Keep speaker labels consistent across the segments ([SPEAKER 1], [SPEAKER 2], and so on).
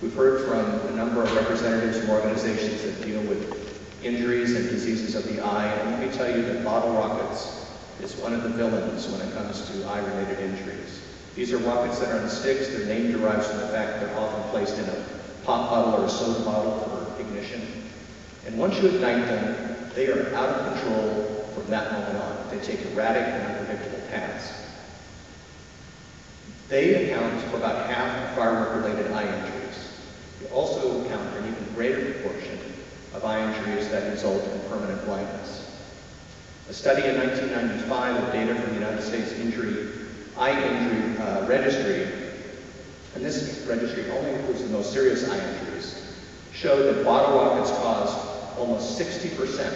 [SPEAKER 1] We've heard from a number of representatives from organizations that deal with injuries and diseases of the eye, and let me tell you that bottle rockets is one of the villains when it comes to eye-related injuries. These are rockets that are on sticks. Their name derives from the fact they're often placed in a pop bottle or a soda bottle for ignition. And once you ignite them, they are out of control from that moment on. They take erratic and unpredictable paths. They account for about half of firework-related eye injuries. They also account for an even greater proportion of eye injuries that result in permanent blindness. A study in 1995 of data from the United States Eye Injury Registry, and this registry only includes the most serious eye injuries, showed that bottle rockets caused almost 60%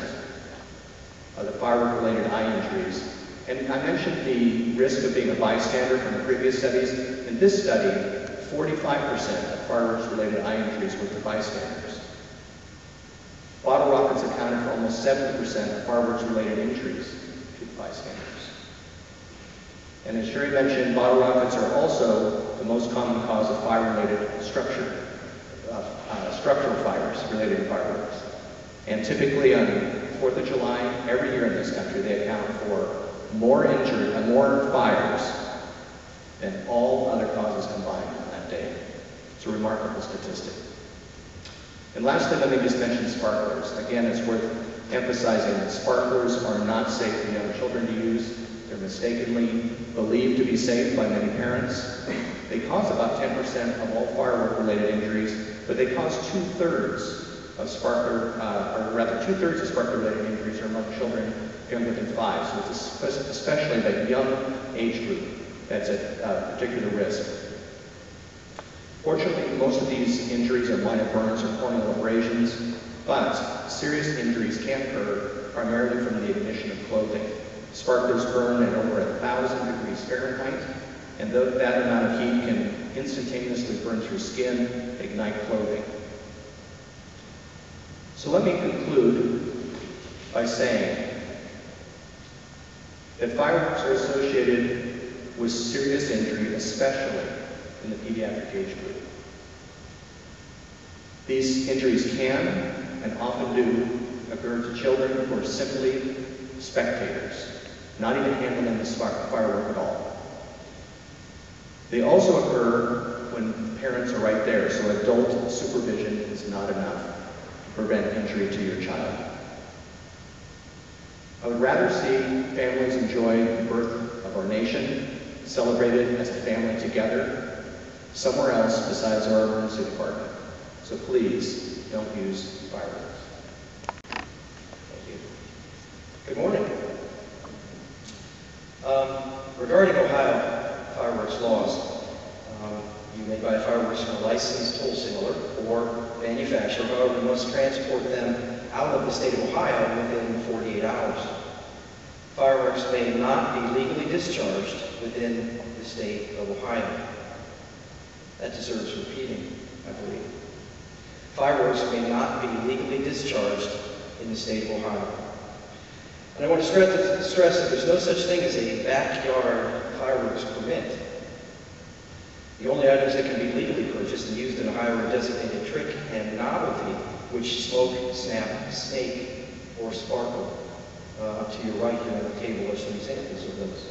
[SPEAKER 1] of the firework-related eye injuries. And I mentioned the risk of being a bystander from the previous studies. In this study, 45% of fireworks-related eye injuries were to bystanders. Bottle rockets accounted for almost 70% of fireworks-related injuries to bystanders. And as Sherry mentioned, bottle rockets are also the most common cause of fire-related structural fires related to fireworks. And typically on 4th of July, every year in this country, they account for more fires than all other causes combined on that day. It's a remarkable statistic. And lastly, let me just mention sparklers. Again, it's worth emphasizing that sparklers are not safe for young children to use. They're mistakenly believed to be safe by many parents. They cause about 10% of all firework-related injuries, but they cause two-thirds of sparkler-related injuries are among children younger than 5. So it's especially that young age group that's at particular risk. Fortunately, most of these injuries are minor burns or corneal abrasions, but serious injuries can occur primarily from the ignition of clothing. Sparklers burn at over 1,000 degrees Fahrenheit, and that amount of heat can instantaneously burn through skin, ignite clothing. So let me conclude by saying that fireworks are associated with serious injury, especially in the pediatric age group. These injuries can, and often do, occur to children who are simply spectators, not even handling the firework at all. They also occur when parents are right there, so adult supervision is not enough to prevent injury to your child. I would rather see families enjoy the birth of our nation, celebrated as a family together, somewhere else besides our emergency department. So please, don't use fireworks. Thank you.
[SPEAKER 2] Good morning. Regarding Ohio fireworks laws, you may buy fireworks from a licensed wholesaler or manufacturer. However, you must transport them out of the state of Ohio within 48 hours. Fireworks may not be legally discharged within the state of Ohio. That deserves repeating, I believe. Fireworks may not be legally discharged in the state of Ohio. And I want to stress that there's no such thing as a backyard fireworks permit. The only items that can be legally purchased and used in Ohio are designated trick and novelty, which smoke, snap, snake, or sparkle. Up to your right here on the table are some examples of those.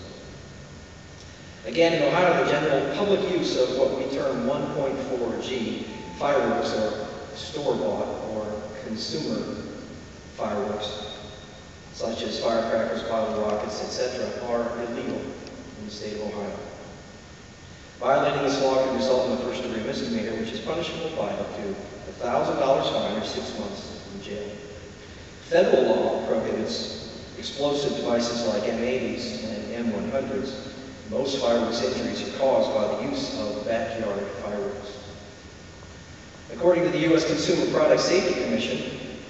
[SPEAKER 2] Again, in Ohio, the general public use of what we term 1.4G fireworks are store-bought or consumer fireworks, such as firecrackers, bottle rockets, etc., are illegal in the state of Ohio. Violating this law can result in a first-degree misdemeanor, which is punishable by up to $1,000 fine or 6 months in jail. Federal law prohibits explosive devices like M80s and M100s. Most fireworks injuries are caused by the use of backyard fireworks. According to the U.S. Consumer Product Safety Commission,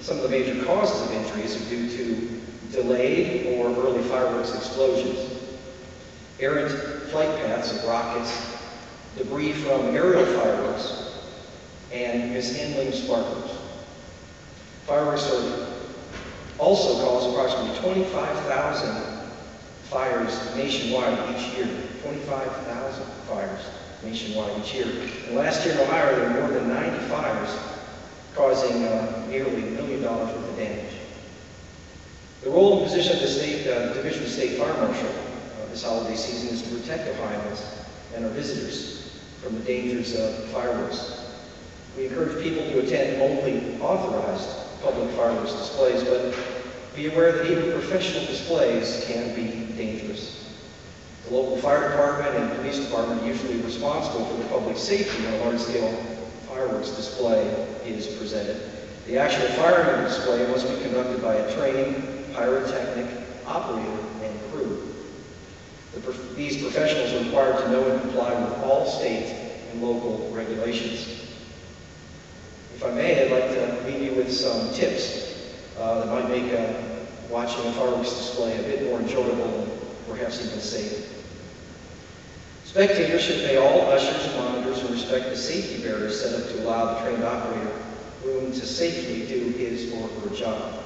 [SPEAKER 2] some of the major causes of injuries are due to delayed or early fireworks explosions, errant flight paths of rockets, debris from aerial fireworks, and mishandling of sparklers. Fireworks also cause approximately 25,000 fires nationwide each year. 25,000 fires. nationwide each year. And last year in Ohio, there were more than 90 fires, causing nearly $1 million worth of damage. The role and position of the Division of State Fire Marshal this holiday season is to protect Ohioans and our visitors from the dangers of fireworks. We encourage people to attend only authorized public fireworks displays, but be aware that even professional displays can be dangerous. The local fire department and police department are usually responsible for the public safety when a large-scale fireworks display is presented. The actual firing of the display must be conducted by a trained pyrotechnic operator and crew. These professionals are required to know and comply with all state and local regulations. If I may, I'd like to leave you with some tips that might make watching a fireworks display a bit more enjoyable and perhaps even safe. Spectators should obey all ushers and monitors and respect the safety barriers set up to allow the trained operator room to safely do his or her job.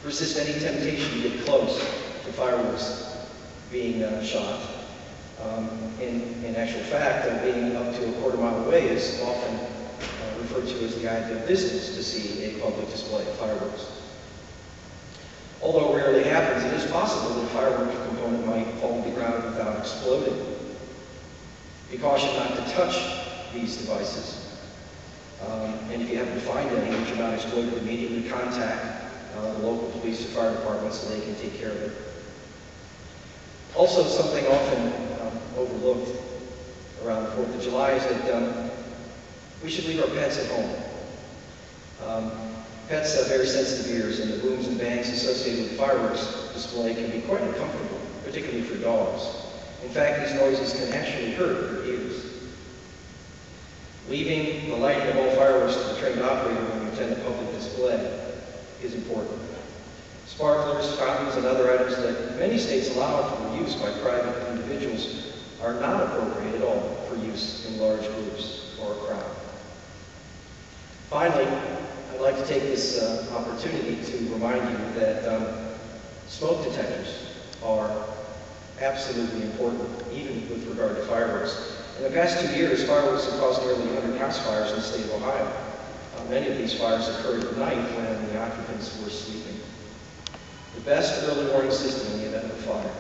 [SPEAKER 2] Resist any temptation to get close to fireworks being shot. In actual fact, being up to a quarter mile away is often referred to as the ideal distance to see a public display of fireworks. Although it rarely happens, it is possible that a fireworks component might fall to the ground without exploding. Be cautious not to touch these devices. And if you happen to find any which are not exploded, immediately contact the local police or fire department so they can take care of it. Also, something often overlooked around the 4th of July is that we should leave our pets at home. Pets have very sensitive ears, and the booms and bangs associated with the fireworks display can be quite uncomfortable, particularly for dogs. In fact, these noises can actually hurt their ears. Leaving the lighting of all fireworks to the trained operator when you attend a public display is important. Sparklers, fountains, and other items that many states allow for use by private individuals are not appropriate at all for use in large groups or a crowd. Finally, I'd like to take this opportunity to remind you that smoke detectors are absolutely important, even with regard to fireworks. In the past 2 years, fireworks have caused nearly 100 house fires in the state of Ohio. Many of these fires occurred at night when the occupants were sleeping. The best early warning system in the event of a fire,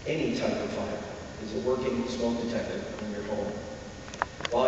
[SPEAKER 2] any type of fire, is a working smoke detector in your home. While